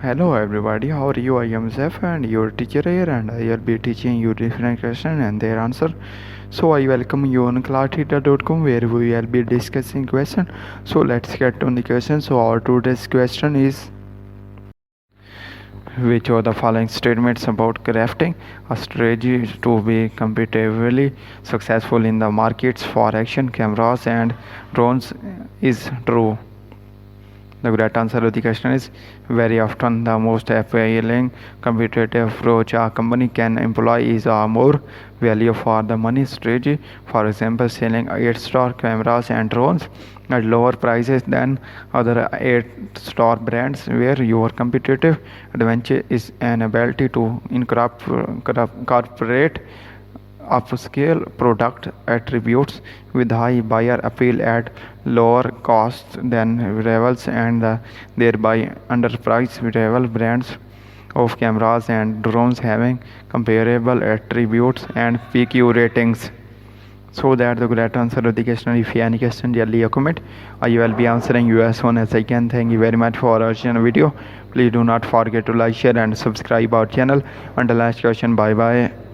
Hello everybody, how are you? I am Zef and your teacher here, and I will be teaching you different questions and their answer. So I welcome you on classtheta.com where we will be discussing question. So let's get on the question. So our today's question is, which of the following statements about crafting a strategy to be competitively successful in the markets for action cameras and drones is true? The correct answer to the question is very often the most appealing competitive approach a company can employ is a more value for the money strategy. For example, selling 8-star cameras and drones at lower prices than other 8-star brands, where your competitive advantage is an ability to incorporate upscale product attributes with high buyer appeal at lower costs than rivals, and thereby underpriced rival brands of cameras and drones having comparable attributes and PQ ratings. So that the correct answer of the question. If you have any question, leave a comment. I will be answering you as soon as I can. Thank you very much for watching the video. Please do not forget to like, share and subscribe our channel. Until last question, bye bye.